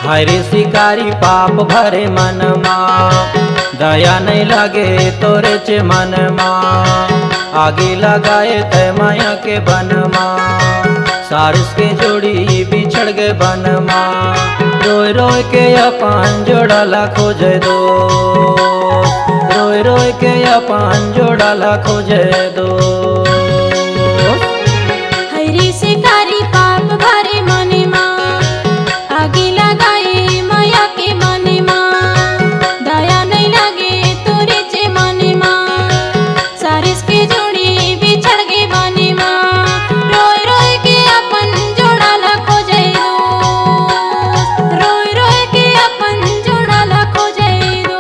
हरे शिकारी पाप भरे मन माँ, दया नहीं लगे तोरे चे मन माँ। आगे लगाए तय माया के बन माँ, सारिस के जोड़ी बिछड़ गए बन माँ। रोय रोय के अपन जोड़ा खोजे दो, रोय रोय के अपन जोड़ा खोजे दो। हरे शिकारी पाप भरे मन माँ, आगे लगाए माया के मन माँ। दया नहीं लगे तोरे चे मन माँ, सारिस के जोड़ी बिछड़ गए बन माँ। रोय रोय के अपन जोड़ा खोजे दो, रोय रोय के अपन जोड़ा खोजे दो।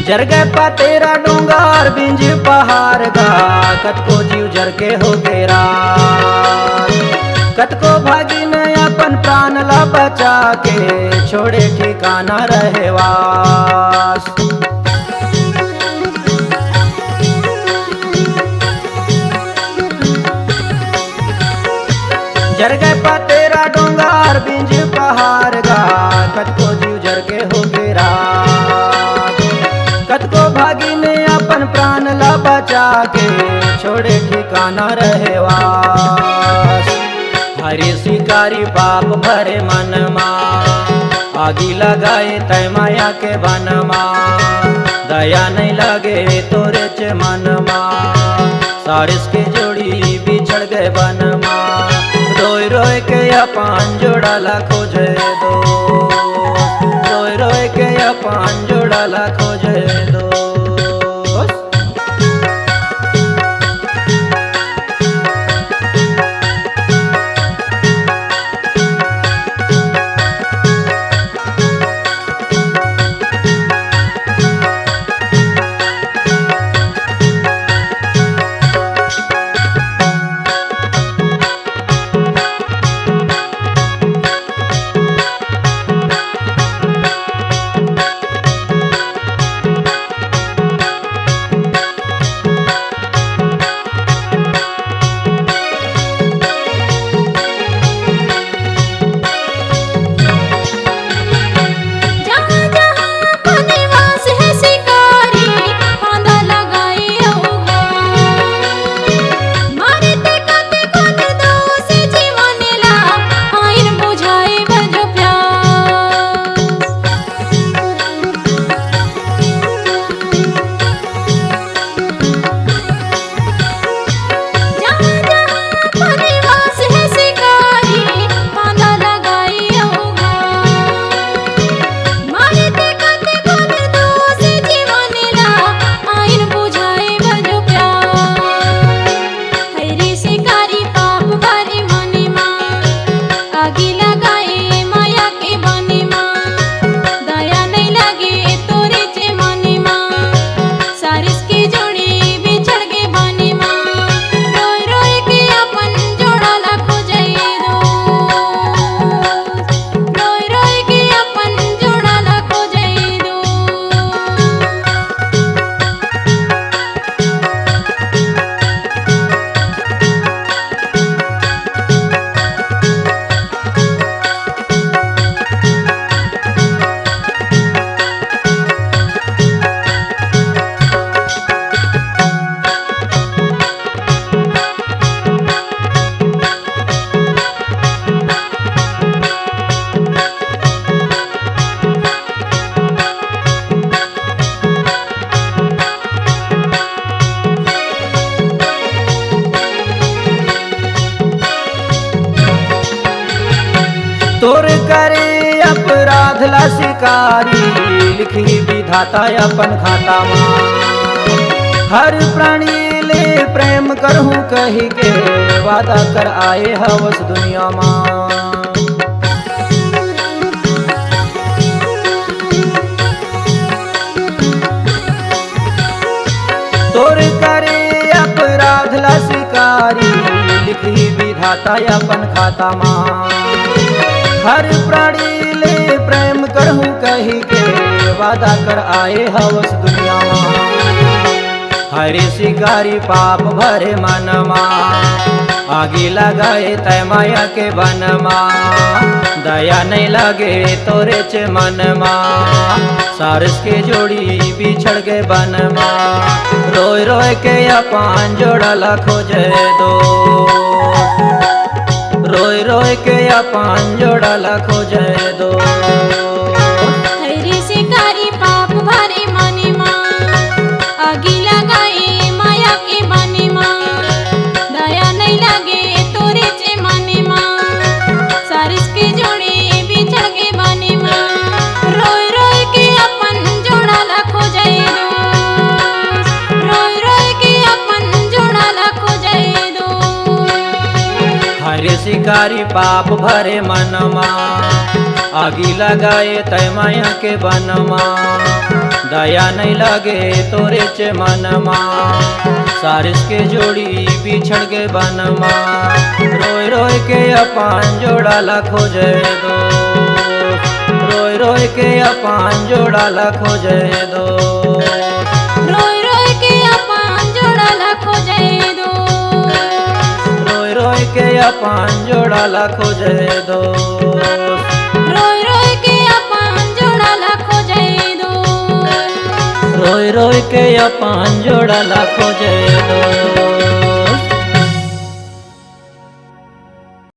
जर गए पा तेरा डूंगर बिंज पहाड़ गा, कतको जीव जर के हो गेरा। कतको भागी ने अपन प्राण ला बचा के, छोड़े ठिकाना रहे वास। जर गए पा तेरा डूंगर बिंज पहाड़ गा, कतको जीव जर के हो गेरा। कतको भागी ने अपन प्राण ला बचा के, छोड़े ठिकाना रहे वास। हरे शिकारी पाप भरे मन माँ, आगी लगाए तय माया के बन माँ। दया नहीं लगे तोरे चे मन माँ, सारिस के जोड़ी बिछड़ गए बन माँ। रोय रोय के अपन जोड़ा खोजे दो, रोय रोय के अपन जोड़ा खोजे दो। तोर करे अपराध ला शिकारी, लिखी विधाता अपन खाता माँ। हर प्राणी ले प्रेम करहूं कही के वादा कर आए हवस दुनिया मां। तोर करे अपराध ला शिकारी लिखी विधाता अपन खाता मां। हर प्राणी ले प्रेम करहूं कही के वादा कर आए हवस दुनिया मां। हरे शिकारी पाप भरे मन मां आगे लगाए तय माया के बन मां। दया नहीं लगे तोरे चे मन मां सारस के जोड़ी बिछड़ गए बन मां। रोय रोय के अपन जोड़ा खोजे दो रोय रोय के अपन जोड़ा खोजे दो। हरि शिकारी पाप भरे मने मां आगी लगाए माया के बने मां। दया नहीं लगे तोरे चे मने मां सारिस के जोड़े बिछड़ के बने मां। रोय रोय के अपन जोड़ा लाखो जाए दो रोय रोय के अपन जोड़ा लाखो जाए दो। हरे शिकारी पाप भरे मन मां आगी लगाए तय माया के बन मां। दया नहीं लगे तोरे चे मन मां सारिस के जोड़ी बिछड़ गए बन मां। रोय रोय के अपन जोड़ा ला खोजे दो रोय रोय के अपन जोड़ा ला खोजे दो। रोय रोय के अपन जोड़ा लाखो जाए दो रोय रोय के अपन जोड़ा ला खोजे दो। रोय रोय के अपन जोड़ा लाखो जाए दो रोय रोय के अपन जोड़ा ला खोजे दो।